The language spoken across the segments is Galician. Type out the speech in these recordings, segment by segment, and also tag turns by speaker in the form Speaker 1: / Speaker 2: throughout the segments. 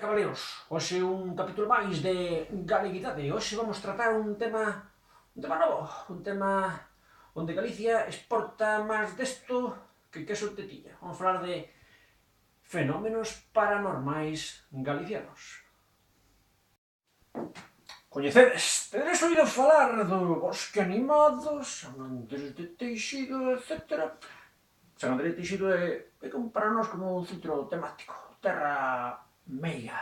Speaker 1: Caballeros, hoxe un capítulo máis de Galeguidade. Hoxe vamos tratar un tema novo, un tema onde Galicia exporta máis desto que queso de tetilla. Vamos falar de fenómenos paranormais galicianos. Coñecedes, tedes oído falar do bosque animados, Amantes de Teixido, etc. San Andrés de Teixido é como para nós como un centro temático, terra meiga.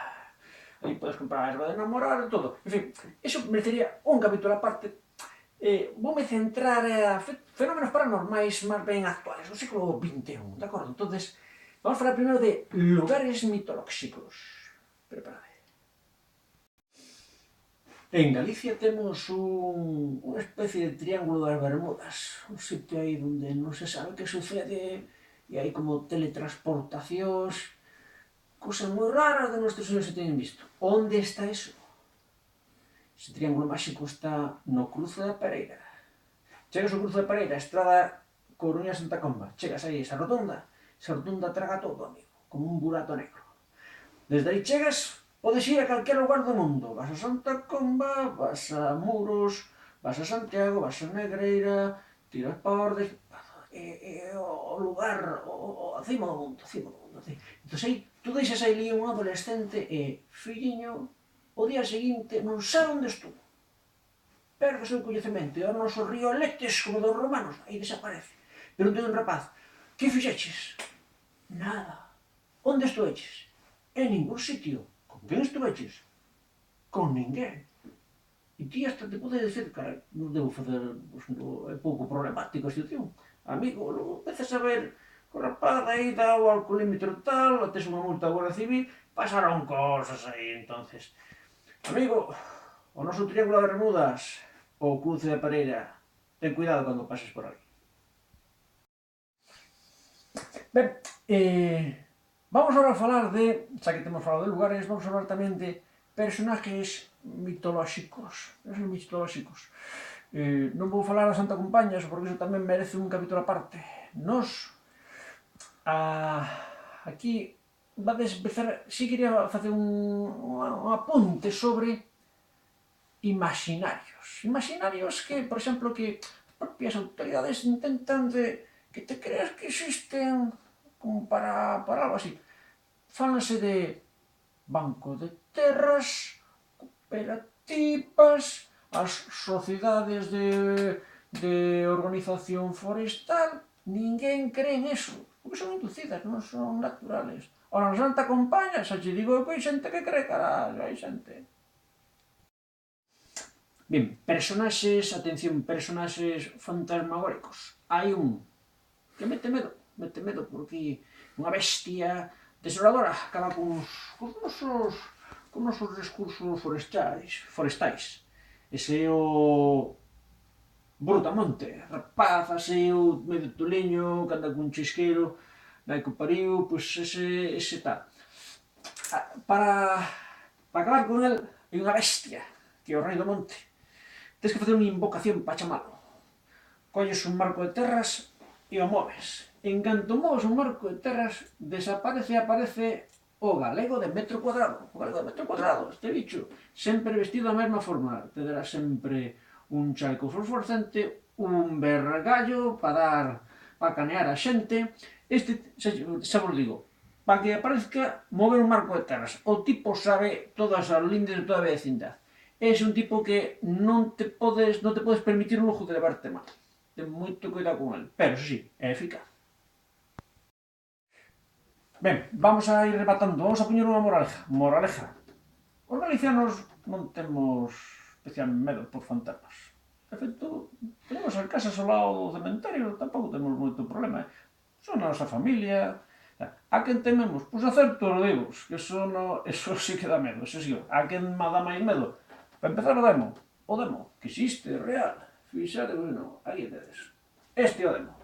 Speaker 1: Aí podes comprar a erva de namorar e todo. En fin, eso merecería un capítulo aparte. Voume centrar a fenómenos paranormais máis ben actuales, do século XXI, de acordo? Entonces, vamos falar primeiro de lugares mitolóxicos. Preparade. En Galicia temos unha especie de triángulo das Bermudas, un sitio aí onde non se sabe que sucede e hai como teletransportacións, cosas moi raras de nuestros señores se teñen visto. Onde está eso? Ese triángulo máxico está no cruce da Pereira. Chegas ao cruce da Pereira, a estrada Coruña-Santa Comba, chegas aí esa rotunda traga todo, amigo, como un burato negro. Desde aí chegas, podes ir a calquer lugar do mundo. Vas a Santa Comba, vas a Muros, vas a Santiago, vas a Negreira, tiras para Ordes, o lugar, a cima do mundo, Entón aí, tú deixas aí un adolescente e, filliño, o día seguinte non sabe onde estuvo. Perde o seu coñecemento e o noso río Letes, como dos romanos, aí desaparece. Pero un rapaz, que fixeches? Nada. Onde estuveches? En ningún sitio. Con quen estuveches? Con ninguén. E ti hasta te pode decir, cara, non debo facer, é pouco problemático a situación. Amigo, logo empezas a ver que o rapaz aí dá o alcoholímetro tal, tes unha multa da Guardia Civil, pasaron cosas aí, entonces. Amigo, o noso triángulo de Bermudas, o cruce da Pereira, ten cuidado cando pases por aí. Ben, vamos agora a falar de, xa que temos falado de lugares, vamos a falar tamén de personajes mitolóxicos. Non vou falar da Santa Compaña, porque iso tamén merece un capítulo aparte. Nos, aquí, vades empezar, si quería facer un apunte sobre imaginarios. Imaginarios que, por exemplo, que as propias autoridades intentan de que te creas que existen como para algo así. Fálanse de banco de terras, cooperativas, as sociedades de organización forestal. Ninguén cree en eso, porque son inducidas, non son naturales. Ora, na Santa Compaña, xa te digo que hai xente que cree, carallo, hai xente. Ben, personaxes, atención, personaxes fantasmagóricos. Hai un que mete medo porque unha bestia desoladora acaba con nosos recursos forestais. Ese é o Brutamonte, rapaz aseo, medio toleño, que anda cun chisqueiro, nai que pariu, pois ese tal. Para acabar con el, hai unha bestia, que é o rei do monte. Tens que facer unha invocación para chamalo. Colles un marco de terras e o moves. En canto moves un marco de terras, desaparece e aparece o galego de metro cuadrado. O galego de metro cuadrado, este bicho, sempre vestido da mesma forma. Te dará sempre un chaleco fosforescente, un vergallo para canear a xente. Este, xa vos digo, para que aparezca mover un marco de terras. O tipo sabe todas as lindes de toda a vecindade. É un tipo que non te podes permitir o lujo de levarte mal. Ten moito cuidado con el, pero sí, é eficaz. Ben, vamos a ir rematando, vamos a poñer unha moraleja. Os galicianos non temos especial medo por fantasmas. De feito, tenemos as casas ao lado do cementerio, tampouco temos moito problema. Son a nosa familia. A quen tememos? Pois a certos vivos, que eso sí que dá medo, eso sí. A quen dá máis medo? Para empezar o demo, que existe, é real. Fixade, bueno, aquí tedes. Este é o demo.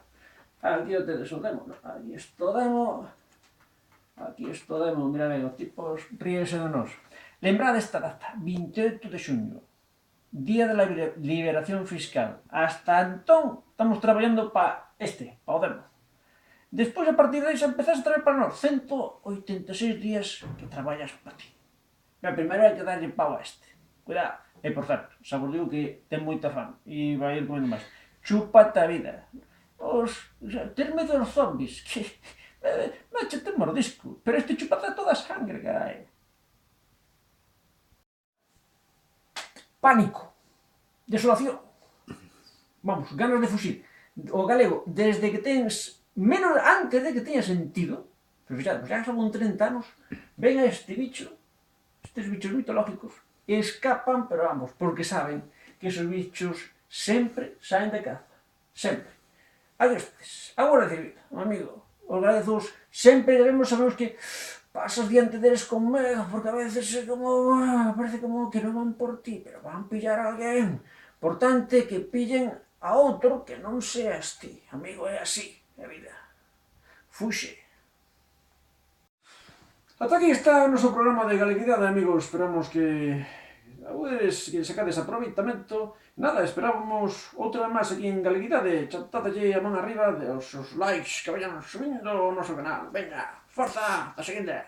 Speaker 1: Aquí o tedes o demo, aquí está o demo, mira ben, os tipos ríense de nós. Lembrade esta data, 28 de xuño, Día de la Liberación Fiscal. Hasta entón, estamos traballando para o demo. Despois, a partir de aí, xa empezás a traballar para nós. 186 días que traballas para ti. Pero primeiro hai que darlle pau a este. Cuidado. E, por certo, xa vos digo que ten moita fame e vai ir comendo máis. Chúpate a vida. Ter medo dos zombies, que... Máchate un mordisco, pero este chúpate toda a sangre que hai. Pánico. Desolación. Vamos, ganas de fuxir. O galego, desde que tens, menos antes de que teña sentido, pero fixade, xa son 30 anos, ven a este bicho, estes bichos mitológicos, e escapan, pero vamos, porque saben que esos bichos sempre saen de caza. Sempre. Hai estes, agora de vida, amigo. Os galegos sempre sabemos que pasas diante deles con medo, porque a veces parece como que non van por ti, pero van pillar a alguén. Portante que pillen a outro que non seas ti, amigo, é así, é vida. Fuxe. Ata aquí está o noso programa de galeguidade, amigos. Esperamos que sacades aproveitamento. Nada, esperábamos outra vez máis aquí en Galeguidade. Chatadalle a man arriba os likes que vayan subindo o noso canal. Venga, forza, a seguinte.